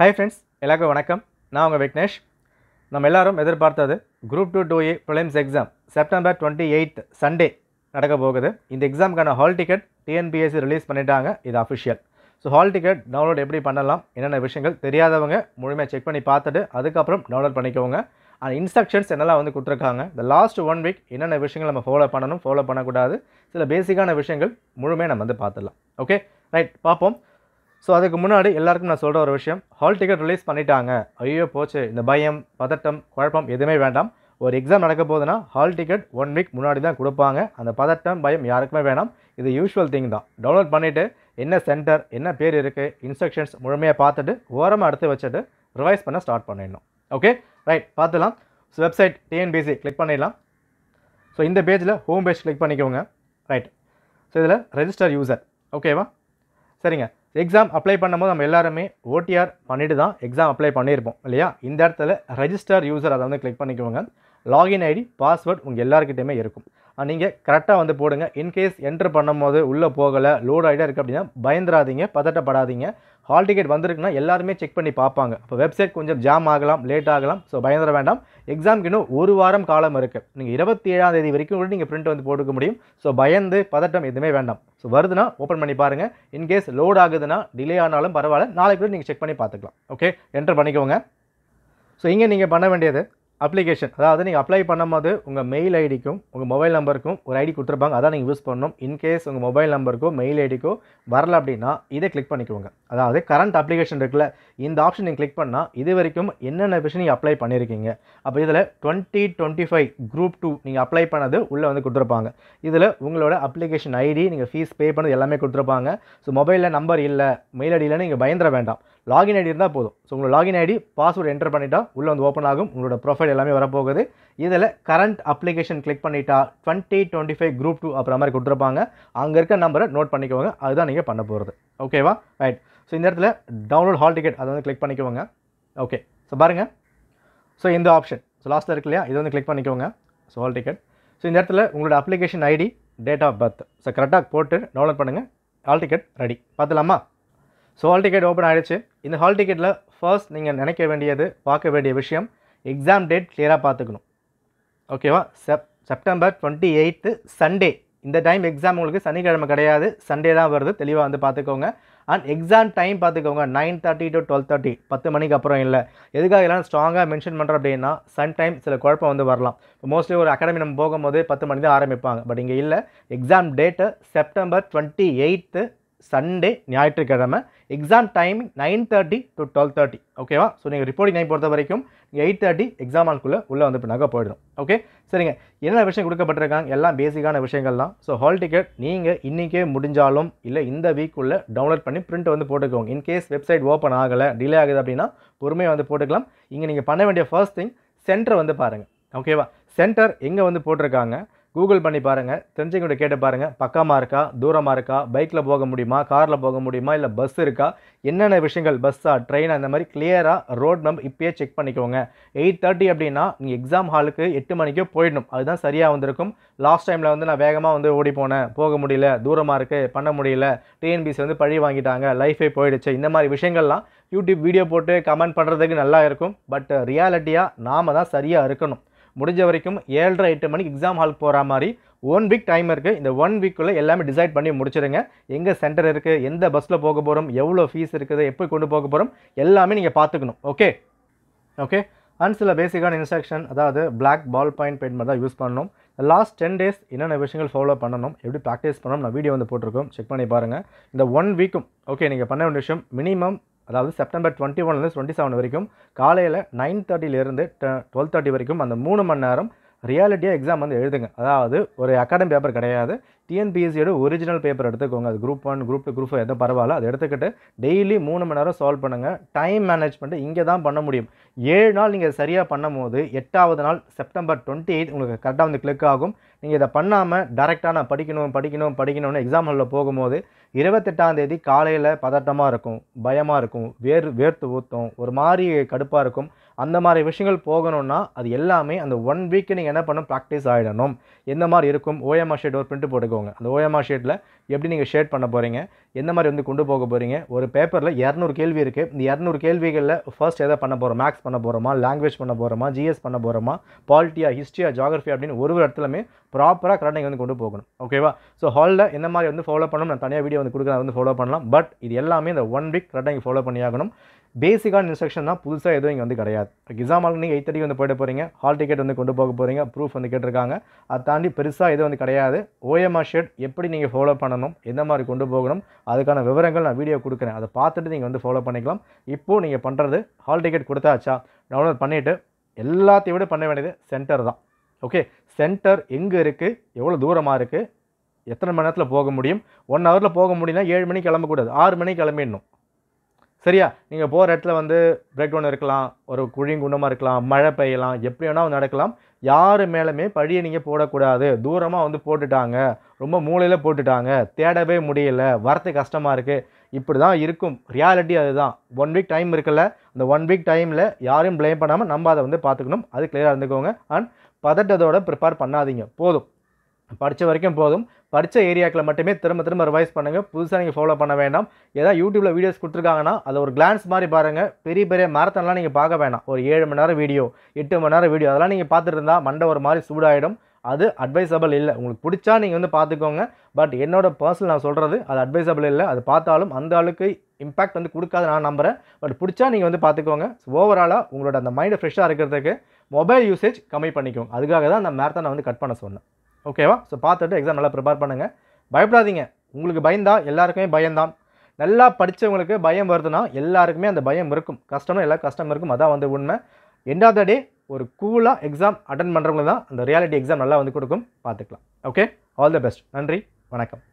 Hi friends, எல்லாருக்கும் வணக்கம். நான் உங்கள் விக்னேஷ். நம்ம எல்லாரும் எதிர்பார்த்தது group 2 2A prelims exam September 28 Sunday நடக்க போகுது. இந்த எக்ஸாமுக்கான ஹால் டிக்கெட் டிஎன்பிஎஸ்சி ரிலீஸ் பண்ணிட்டாங்க. இது official. So hall ticket download எப்படி பண்ணலாம், என்னென்ன விஷயங்கள் தெரியாதவங்க முழுமையாக செக் பண்ணி பார்த்துட்டு அதுக்கப்புறம் டவுன்லோட் பண்ணிக்கோங்க. அண்ட் இன்ஸ்ட்ரக்ஷன்ஸ் என்னெல்லாம் வந்து கொடுத்துருக்காங்க, இந்த லாஸ்ட் 1 வீக் என்னென்ன விஷயங்கள் நம்ம ஃபாலோ பண்ணணும், ஃபாலோ பண்ணக்கூடாது, சில பேசிக்கான விஷயங்கள் முழுமையாக நம்ம வந்து பார்த்துடலாம். ஓகே, ரைட், பார்ப்போம். ஸோ அதுக்கு முன்னாடி எல்லாருக்கும் நான் சொல்கிற ஒரு விஷயம், ஹால் டிக்கெட் ரிலீஸ் பண்ணிட்டாங்க, ஐயோ போச்சு, இந்த பயம், பதட்டம், குழப்பம் எதுவுமே வேண்டாம். ஒரு எக்ஸாம் நடக்க போகுதுன்னா ஹால் டிக்கெட் 1 வீக் முன்னாடி தான் கொடுப்பாங்க. அந்த பதட்டம், பயம் யாருக்குமே வேணாம். இது யூஷுவல் திங் தான். டவுன்லோட் பண்ணிவிட்டு என்ன சென்டர், என்ன பேர் இருக்குது, இன்ஸ்ட்ரக்ஷன்ஸ் முழுமையாக பார்த்துட்டு ஓரமாக எடுத்து வச்சுட்டு ரிவைஸ் பண்ண ஸ்டார்ட் பண்ணிடணும். ஓகே, ரைட், பார்த்துலாம். ஸோ வெப்சைட் டிஎன்பிஎஸ்சி கிளிக் பண்ணிடலாம். ஸோ இந்த பேஜில் ஹோம் பேஜ் கிளிக் பண்ணிக்கோங்க. ரைட், ஸோ இதில் ரெஜிஸ்டர் யூசர். ஓகேவா, சரிங்க. எக்ஸாம் அப்ளை பண்ணும்போது நம்ம எல்லாருமே ஓடிஆர் பண்ணிட்டு தான் எக்ஸாம் அப்ளை பண்ணியிருப்போம் இல்லையா. இந்த இடத்துல ரெஜிஸ்டர் யூசர் அதை வந்து கிளிக் பண்ணிக்கோங்க. லாகின் ஐடி, பாஸ்வேர்ட் உங்கள் எல்லாருக்கிட்டையுமே இருக்கும். நீங்கள் கரெக்டாக வந்து போடுங்க. இன்கேஸ் என்ட்ரு பண்ணும்போது உள்ளே போகலை, லோட் ஆகிட்டே இருக்குது அப்படின்னா பயந்துடாதீங்க, பதட்டப்படாதீங்க. ஹால் டிக்கெட் வந்திருக்குன்னா எல்லாருமே செக் பண்ணி பார்ப்பாங்க. அப்போ வெப்சைட் கொஞ்சம் ஜாம் ஆகலாம், லேட் ஆகலாம். ஸோ பயந்துட வேண்டாம். எக்ஸாமுக்கு இன்னும் 1 வாரம் காலம் இருக்குது. நீங்கள் 27ஆம் தேதி வரைக்கும் கூட நீங்கள் பிரிண்ட் வந்து போட்டுக்க முடியும். ஸோ பயந்து பதட்டம் எதுவுமே வேண்டாம். ஸோ வருதுன்னா ஓப்பன் பண்ணி பாருங்கள். இன்கேஸ் லோட் ஆகுதுன்னா டிலே ஆனாலும் பரவாயில்ல, நாளைக்கு கூட நீங்கள் செக் பண்ணி பார்த்துக்கலாம். ஓகே, என்ட்ரு பண்ணிக்கோங்க. ஸோ இங்கே நீங்கள் பண்ண வேண்டியது அப்ளிகேஷன், அதாவது நீங்கள் அப்ளை பண்ணும்போது உங்கள் மெயில் ஐடிக்கும் உங்கள் மொபைல் நம்பருக்கும் ஒரு ஐடி கொடுத்துருப்பாங்க, அதான் நீங்கள் யூஸ் பண்ணணும். இன்கேஸ் உங்கள் மொபைல் நம்பருக்கோ மெயில் ஐடிக்கோ வரல அப்படின்னா இதை கிளிக் பண்ணிக்கோங்க. அதாவது கரண்ட் அப்ளிகேஷன் இருக்குல்ல, இந்த ஆப்ஷன் நீங்கள் கிளிக் பண்ணால் இது வரைக்கும் என்னென்ன விஷயம் நீங்கள் அப்ளை பண்ணியிருக்கீங்க. அப்போ இதில் 2025 குரூப் 2 நீங்கள் அப்ளை பண்ணது உள்ளே வந்து கொடுத்துருப்பாங்க. இதில் உங்களோட அப்ளிகேஷன் ஐடி, நீங்கள் ஃபீஸ் பே பண்ணது எல்லாமே கொடுத்துருப்பாங்க. ஸோ மொபைலில் நம்பர் இல்லை, மெயில் ஐடி இல்லைன்னு நீங்கள் பயந்துட வேண்டாம். லாகின் ஐடி இருந்தால் போதும். ஸோ உங்களோட லாகின் ஐடி, பாஸ்வேர்டு என்டர் பண்ணிட்டா உள்ளே வந்து ஓப்பன் ஆகும். உங்களோட ப்ரொஃபைல் எல்லாமே வரப்போகுது. இதில் கரண்ட் அப்ளிகேஷன் கிளிக் பண்ணிட்டா 2025 குரூப் 2 அப்புறம் மாதிரி கொடுத்துருப்பாங்க. அங்கே இருக்க நம்பரை நோட் பண்ணிக்கோங்க. அதுதான் நீங்கள் பண்ண போகிறது. ஓகேவா, ரைட். ஸோ இந்த இடத்துல டவுன்லோட் ஹால் டிக்கெட் அதை வந்து கிளிக் பண்ணிக்கோங்க. ஓகே, ஸோ பாருங்கள். ஸோ இந்த ஆப்ஷன், ஸோ லாஸ்ட்டில் இருக்கு இல்லையா, இதை வந்து கிளிக் பண்ணிக்கோங்க. So hall ticket. ஸோ இந்த இடத்துல உங்களோட application ID, date of birth so கரெக்டாக போட்டு டவுன்லோட் பண்ணுங்கள். Hall ticket ready. பார்த்துலாமா? ஸோ ஹால் டிக்கெட் ஓப்பன் ஆகிடுச்சு. இந்த ஹால் டிக்கெட்டில் ஃபர்ஸ்ட் நீங்கள் நினைக்க வேண்டியது, பார்க்க வேண்டிய விஷயம், எக்ஸாம் டேட் கிளியராக பார்த்துக்கணும். ஓகேவா, செப்டம்பர் 28 சண்டே. இந்த டைம் எக்ஸாம் உங்களுக்கு சனிக்கிழமை கிடையாது, சண்டே தான் வருது. தெளிவாக வந்து பார்த்துக்கோங்க. அண்ட் எக்ஸாம் டைம் பார்த்துக்கோங்க, 9:30 to 12:30, 10 மணிக்கு அப்புறம் இல்லை. எதுக்காக எல்லாம் ஸ்ட்ராங்காக மென்ஷன் பண்ணுறோம் அப்படின்னா, சம்டைம் சில குழப்பம் வந்து வரலாம். இப்போ மோஸ்ட்லி ஒரு அகாடமி நம்ம போகும்போது 10 மணி தான் ஆரம்பிப்பாங்க. பட் இங்கே இல்லை. எக்ஸாம் டேட்டு செப்டம்பர் 28 சண்டே, ஞாயிற்றுக்கிழமை. Exam timing 9:30 to 12:30. ஓகேவா. ஸோ நீங்கள் ரிப்போர்ட்டிங் டைம் பொறுத்த வரைக்கும் 8:30 எக்ஸாம் ஹால்குள்ளே உள்ளே வந்து நகை போயிடும். ஓகே, சரிங்க. என்ன விஷயம் கொடுக்கப்பட்டிருக்காங்க, எல்லாம் பேசிக்கான விஷயங்கள் தான். ஸோ ஹால் டிக்கெட் நீங்கள் இன்றைக்கே முடிஞ்சாலும் இல்லை இந்த வீக்குள்ளே டவுன்லோட் பண்ணி பிரிண்ட் வந்து போட்டுக்கோங்க. இன்கேஸ் வெப்சைட் ஓப்பன் ஆகலை, டிலே ஆகுது அப்படின்னா பொறுமையாக வந்து போட்டுக்கலாம். இங்கே நீங்கள் பண்ண வேண்டிய ஃபர்ஸ்ட் திங், சென்டர் வந்து பாருங்கள். ஓகேவா, சென்டர் எங்கே வந்து போட்டிருக்காங்க கூகுள் பண்ணி பாருங்கள், தெரிஞ்சுக்கிட்ட கேட்டு பாருங்கள். பக்கமாக இருக்கா, தூரமாக இருக்கா, பைக்கில் போக முடியுமா, காரில் போக முடியுமா, இல்லை பஸ் இருக்கா, என்னென்ன விஷயங்கள், பஸ்ஸா, ட்ரெயினா, இந்த மாதிரி கிளியராக ரோட் மேப் இப்போயே செக் பண்ணிக்கோங்க. 8:30 அப்படின்னா நீங்கள் எக்ஸாம் ஹாலுக்கு 8 மணிக்கே போயிடணும். அதுதான் சரியாக வந்திருக்கும். லாஸ்ட் டைமில் வந்து நான் வேகமாக வந்து ஓடி போனேன், போக முடியல, தூரமாக இருக்குது, பண்ண முடியல, டிஎன்பிஎஸ்சி வந்து பழி வாங்கிட்டாங்க, லைஃபே போயிடுச்சு, இந்த மாதிரி விஷயங்கள்லாம் யூடியூப் வீடியோ போட்டு கமெண்ட் பண்ணுறதுக்கு நல்லா இருக்கும். பட் ரியாலிட்டியாக நாம் தான் சரியாக இருக்கணும். முடிஞ்ச வரைக்கும் 7:30 8 மணிக்கு எக்ஸாம் ஹாலுக்கு போகிற மாதிரி 1 வீக் டைம் இருக்குது. இந்த 1 வீக்குள்ளே எல்லாமே டிசைட் பண்ணி முடிச்சிடுங்க. எங்கே சென்டர் இருக்குது, எந்த பஸ்ஸில் போக போகிறோம், எவ்வளோ ஃபீஸ் இருக்குது, எப்படி கொண்டு போக போகிறோம், எல்லாமே நீங்கள் பார்த்துக்கணும். ஓகே ஓகே அண்ட் சில பேசிக்கான இன்ஸ்ட்ரக்ஷன், அதாவது பிளாக் பால் பாயிண்ட் பென் மாதிரி தான் யூஸ் பண்ணணும். லாஸ்ட் 10 days என்னென்ன விஷயங்கள் ஃபாலோ பண்ணணும், எப்படி ப்ராக்டிஸ் பண்ணணும், நான் வீடியோ வந்து போட்டிருக்கோம், செக் பண்ணி பாருங்கள். இந்த 1 வீக்கும் ஓகே நீங்கள் பண்ண வேண்டிய விஷயம், மினிமம் அதாவது செப்டம்பர் 21 27 வரைக்கும் காலையில் 9:30 to 12:30 வரைக்கும் அந்த 3 மணி நேரம் ரியாலிட்டியாக எக்ஸாம் வந்து எழுதுங்க. அதாவது ஒரு அகாடமி பேப்பர் கிடையாது, டிஎன்பிஎஸ்சியோட ஒரிஜினல் பேப்பர் எடுத்துக்கோங்க. அது குரூப் 1 குரூப் 2 குரூப் 4 எதுவும் பரவாயில்ல, அதை எடுத்துக்கிட்டு டெய்லி 3 மணி நேரம் சால்வ் பண்ணுங்கள். டைம் மேனேஜ்மெண்ட்டு இங்கே தான் பண்ண முடியும். 7 நாள் நீங்கள் சரியாக பண்ணும் போது 8வது நாள் செப்டம்பர் 28 உங்களுக்கு கரெக்டாக வந்து கிளிக் ஆகும். நீங்கள் இதை பண்ணாமல் டேரெக்டாக நான் படிக்கணும்னு எக்ஸாம் ஹாலில் போகும்போது 28ஆம் தேதி காலையில் பதட்டமாக இருக்கும், பயமாக இருக்கும், வேர்த்து ஊற்றும், ஒரு மாதிரி கடுப்பாக இருக்கும். அந்த மாதிரி விஷயங்கள் போகணும்னா அது எல்லாமே அந்த 1 வீக் நீங்கள் என்ன பண்ணணும், ப்ராக்டிஸ் ஆகிடணும். எந்த மாதிரி இருக்கும், OMR ஷீட் ஒரு பிரிண்ட் போட்டுக்கோங்க. அந்த OMR ஷீட்டில் எப்படி நீங்கள் ஷேட் பண்ண போகிறீங்க, எந்த மாதிரி வந்து கொண்டு போக போகிறீங்க. ஒரு பேப்பரில் 200 கேள்வி இருக்குது. இந்த 200 கேள்விகளில் ஃபர்ஸ்ட் எதை பண்ண போகிறோம், மேக்ஸ் பண்ண போகிறோமா, லாங்குவேஜ் பண்ண போகிறோமா, ஜிஎஸ் பண்ண போகிறோமா, பாலிட்டியா, ஹிஸ்ட்ரியா, ஜியாகிரஃபி அப்படின்னு ஒரு இடத்துலையுமே ப்ராப்பராக கரெக்டாக நீங்கள் வந்து கொண்டு போகணும். ஓகேவா? ஸோ ஹாலில் எந்த மாதிரி வந்து ஃபாலோ பண்ணணும், நான் தனியாக வீடியோ வந்து கொடுக்குறேன், வந்து ஃபாலோ பண்ணலாம். பட் இது எல்லாமே இந்த 1 வீக் கரெக்டாக நீங்கள் ஃபாலோ பண்ணி ஆகணும். பேசிக்கான இன்ஸ்ட்ரக்ஷன் தான், புதுசாக எதுவும் இங்கே வந்து கிடையாது. எக்ஸாம் ஹால் நீங்கள் 8:30 வந்து போய்ட்டு போகிறீங்க, ஹால் டிக்கெட் வந்து கொண்டு போக போகிறீங்க, ப்ரூஃப் வந்து கேட்டிருக்காங்க. அதை தாண்டி பெருசாக எதுவும் வந்து கிடையாது. OMR ஷீட் எப்படி நீங்கள் ஃபாலோ பண்ணணும், எந்த மாதிரி கொண்டு போகணும், அதுக்கான விவரங்கள் நான் வீடியோ கொடுக்குறேன். அதை பார்த்துட்டு நீங்கள் வந்து ஃபாலோ பண்ணிக்கலாம். இப்போது நீங்கள் பண்ணுறது, ஹால் டிக்கெட் கொடுத்தாச்சா, டவுன்லோட் பண்ணிவிட்டு எல்லாத்தையும் விட பண்ண வேண்டியது சென்டர் தான். ஓகே, சென்டர் எங்கே இருக்குது, எவ்வளோ தூரமாக இருக்குது, எத்தனை மணி நேரத்தில் போக முடியும். 1 ஹவரில் போக முடியும்னா 7 மணிக்கு கிளம்பக்கூடாது, 6 மணிக்கு கிளம்பிடணும். சரியா? நீங்கள் போகிற இடத்துல வந்து பிரேக் டவுன் இருக்கலாம், ஒரு குழியும் குண்டமாக இருக்கலாம், மழை பெய்யலாம், எப்படி வேணால் நடக்கலாம். யார் மேலுமே பழியை நீங்கள் போடக்கூடாது. தூரமாக வந்து போட்டுட்டாங்க, ரொம்ப மூலையில் போட்டுட்டாங்க, தேடவே முடியல, வரத்து கஷ்டமாக இருக்குது, இப்படி தான் இருக்கும். ரியாலிட்டி அதுதான். 1 வீக் டைம் இருக்குல்ல, அந்த 1 வீக் டைமில் யாரையும் ப்ளேம் பண்ணாமல் நம்ம அதை வந்து பார்த்துக்கணும். அது கிளியராக இருந்துக்கோங்க. அண்ட் பதட்டத்தோட ப்ரிப்பேர் பண்ணாதீங்க. போதும், படித்த வரைக்கும் போதும். படித்த ஏரியாக்களை மட்டுமே திரும்ப திரும்ப ரிவைஸ் பண்ணுங்கள். புதுசாக நீங்கள் ஃபாலோ பண்ண வேண்டாம். ஏதாவது யூடியூப்பில் வீடியோஸ் கொடுத்துருக்காங்கன்னா அதை ஒரு கிளான்ஸ் மாதிரி பாருங்கள். பெரிய பெரிய மேரத்தான்லாம் நீங்கள் பார்க்க வேண்டாம். ஒரு 7 மணி நேரம் வீடியோ, 8 மணி நேரம் வீடியோ, அதெல்லாம் நீங்கள் பார்த்துட்டு இருந்தால் மண்டை ஒரு மாதிரி சூடாகிடும். அது அட்வைசபிள் இல்லை. உங்களுக்கு பிடிச்சா நீங்கள் வந்து பார்த்துக்கோங்க. பட் என்னோட பர்சனல் நான் சொல்கிறது அது அட்வைசபிள் இல்லை. அது பார்த்தாலும் அந்த அளவுக்கு இம்பாக்ட் வந்து கொடுக்காது நான் நம்புகிறேன். பட் பிடிச்சா நீங்கள் வந்து பார்த்துக்கோங்க. ஓவராலாக உங்களோட அந்த மைண்டை ஃப்ரெஷ்ஷாக இருக்கிறதுக்கு மொபைல் யூசேஜ் கம்மி பண்ணிக்கோங்க. அதுக்காக தான் அந்த மேரத்தான் நான் வந்து கட் பண்ண சொன்னேன். ஓகேவா? ஸோ பார்த்துட்டு எக்ஸாம் நல்லா ப்ரிப்பேர் பண்ணுங்கள். பயப்படாதீங்க. உங்களுக்கு பயந்தா எல்லாருக்குமே பயம்தான். நல்லா படித்தவங்களுக்கு பயம் வருதுன்னா எல்லாருக்குமே அந்த பயம் இருக்கும். கஷ்டம்னா எல்லா கஷ்டம் இருக்கும். அதான் வந்து உண்மை. எண்ட் ஆஃப் த டே ஒரு கூலாக எக்ஸாம் அட்டன் பண்ணுறவங்க தான் அந்த ரியாலிட்டி எக்ஸாம் நல்லா வந்து கொடுக்கும். பார்த்துக்கலாம். Okay, all the best. நன்றி, வணக்கம்.